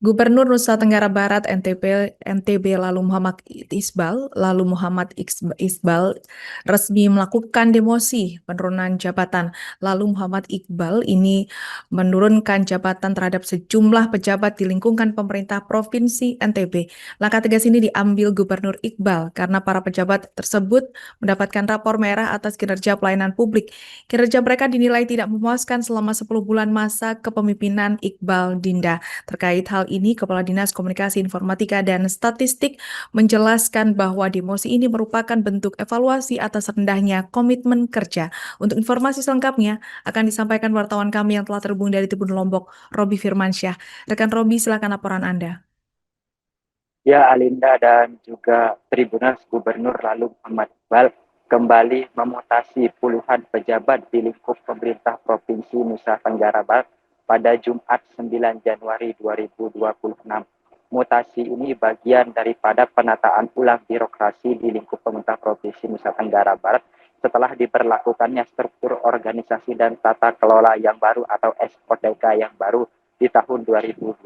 Gubernur Nusa Tenggara Barat NTB lalu Muhammad Iqbal resmi melakukan demosi penurunan jabatan. Lalu Muhammad Iqbal ini menurunkan jabatan terhadap sejumlah pejabat di lingkungan pemerintah Provinsi NTB. Langkah tegas ini diambil Gubernur Iqbal karena para pejabat tersebut mendapatkan rapor merah atas kinerja pelayanan publik. Kinerja mereka dinilai tidak memuaskan selama 10 bulan masa kepemimpinan Iqbal Dinda. Terkait hal ini, Kepala Dinas Komunikasi Informatika dan Statistik menjelaskan bahwa demosi ini merupakan bentuk evaluasi atas rendahnya komitmen kerja. Untuk informasi selengkapnya akan disampaikan wartawan kami yang telah terhubung dari Tribun Lombok, Robi Firmansyah. Rekan Robi, silakan laporan Anda. Ya, Alinda dan juga Tribuners Gubernur lalu Muhammad Iqbal kembali memutasi puluhan pejabat di lingkup pemerintah Provinsi Nusa Tenggara Barat pada Jumat 9 Januari 2026. Mutasi ini bagian daripada penataan ulang birokrasi di lingkup pemerintah Provinsi Nusa Tenggara Barat setelah diberlakukannya struktur organisasi dan tata kelola yang baru atau SOTK yang baru di tahun 2026.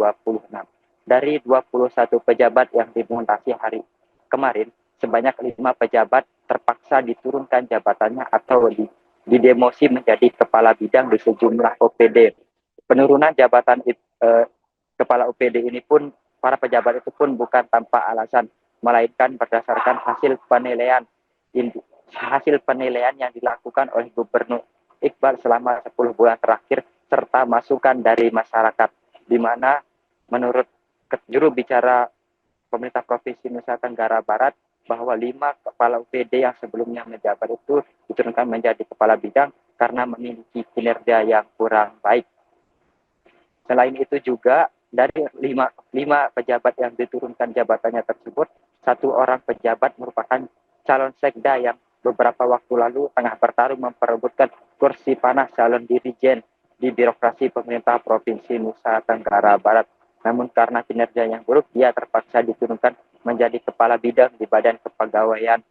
Dari 21 pejabat yang dimutasi hari kemarin, sebanyak 5 pejabat terpaksa diturunkan jabatannya atau didemosi menjadi kepala bidang di sejumlah OPD. Penurunan jabatan kepala OPD ini pun, para pejabat itu pun bukan tanpa alasan, melainkan berdasarkan hasil penilaian yang dilakukan oleh Gubernur Iqbal selama 10 bulan terakhir, serta masukan dari masyarakat, di mana menurut juru bicara pemerintah Provinsi Nusa Tenggara Barat bahwa 5 kepala UPD yang sebelumnya menjabat itu diturunkan menjadi kepala bidang karena memiliki kinerja yang kurang baik. Selain itu juga dari 5 pejabat yang diturunkan jabatannya tersebut, 1 orang pejabat merupakan calon sekda yang beberapa waktu lalu tengah bertarung memperebutkan kursi panas calon dirijen di birokrasi pemerintah Provinsi Nusa Tenggara Barat. Namun karena kinerja yang buruk, dia terpaksa diturunkan menjadi kepala bidang di Badan Kepegawaian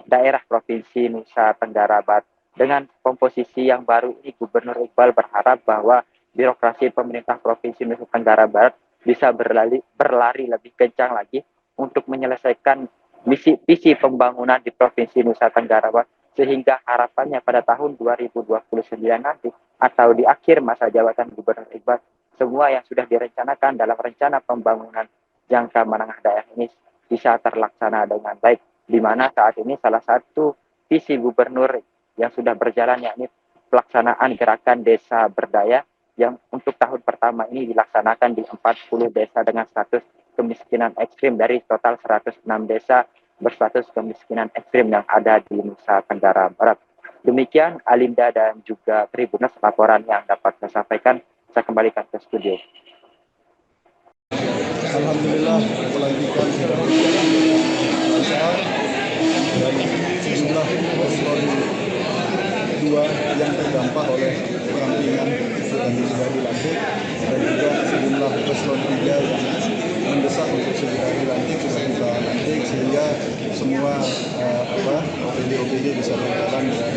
Daerah Provinsi Nusa Tenggara Barat. Dengan komposisi yang baru ini, Gubernur Iqbal berharap bahwa birokrasi pemerintah Provinsi Nusa Tenggara Barat bisa berlari lebih kencang lagi untuk menyelesaikan visi pembangunan di Provinsi Nusa Tenggara Barat, sehingga harapannya pada tahun 2029 nanti atau di akhir masa jabatan Gubernur Iqbal, semua yang sudah direncanakan dalam rencana pembangunan jangka menengah daerah ini bisa terlaksana dengan baik, di mana saat ini salah satu visi gubernur yang sudah berjalan yakni pelaksanaan gerakan desa berdaya yang untuk tahun pertama ini dilaksanakan di 40 desa dengan status kemiskinan ekstrim dari total 106 desa berstatus kemiskinan ekstrim yang ada di Nusa Tenggara Barat. Demikian Alinda dan juga Tribuners laporan yang dapat saya sampaikan. Saya kembalikan ke studio. Alhamdulillah, pelantikan sudah lancar dan sejumlah paslon 2 yang terdampak oleh perampingan sudah dilantik, dan juga sejumlah paslon 3 yang mendesak untuk segera dilantik sudah kita lantik, sehingga semua OPD bisa berjalan dengan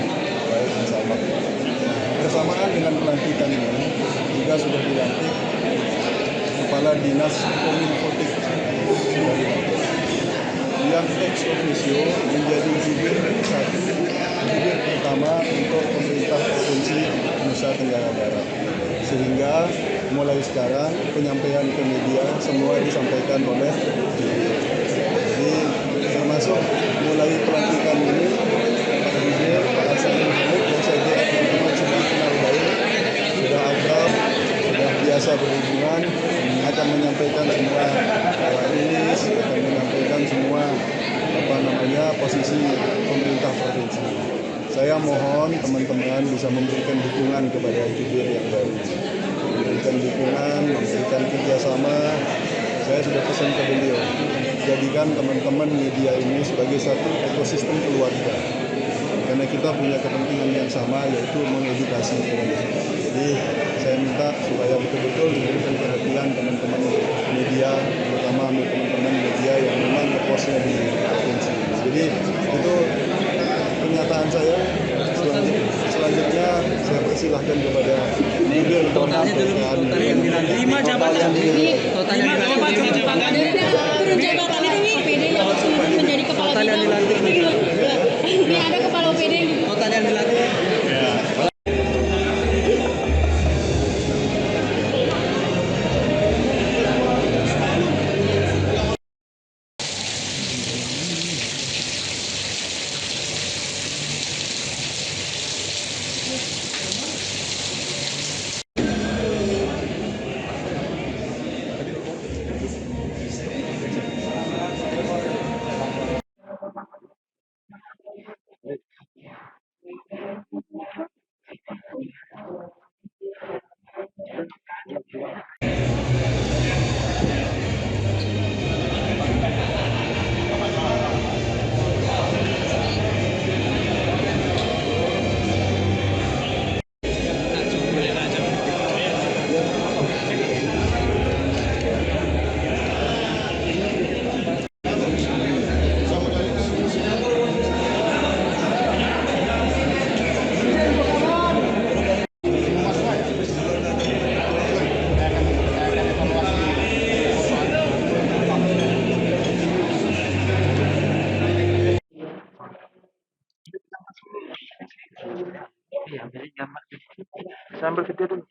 baik insyaallah. Bersamaan dengan pelantikan ini juga sudah dilantik Kepala Dinas Kominfotik sudah dilantik, yang ex officio menjadi jubir pertama untuk pemerintah Provinsi Nusa Tenggara Barat, sehingga mulai sekarang penyampaian ke media semua disampaikan oleh jubir. Jadi termasuk mulai pelantikan ini Pak Jubir, Pak Hasan Muhammad, yang saya kira teman-teman sudah kenal baik, sudah akrab, sudah biasa berhubungan, akan menyampaikan semua rilis, akan menyampaikan semua posisi pemerintah provinsi. Saya mohon teman-teman bisa memberikan dukungan kepada jubir yang baru, memberikan dukungan, memberikan kerjasama. Saya sudah pesan ke beliau, jadikan teman-teman media ini sebagai satu ekosistem keluarga, karena kita punya kepentingan yang sama, yaitu mengedukasi. Jadi saya minta supaya betul-betul diberikan perhatian teman-teman media, terutama teman-teman media yang memang posnya di provinsi. Jadi itu pernyataan saya. Selanjutnya saya persilahkan kepada Totalnya dulu, total yang dilantik. 5 jabatan. Total yang dilantik. Turun jabatan ini OPD yang langsung menjadi kepala Total yang bidang. dilantik. Ini ada kepala OPD yang Total yang dilantik. Sambil video dulu.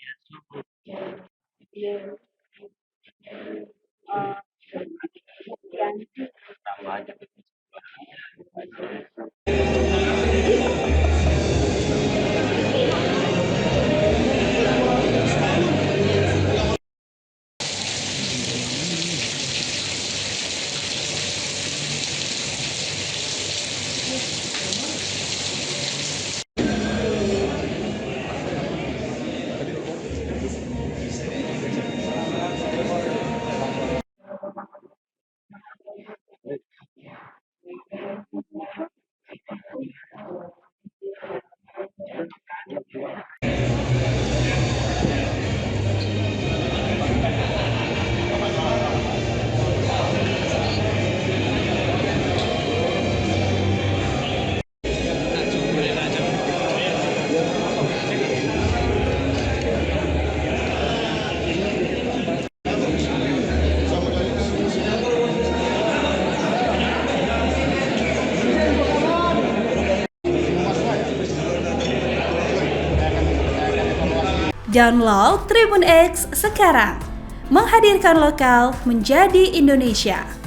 Download Tribun X sekarang, menghadirkan lokal menjadi Indonesia.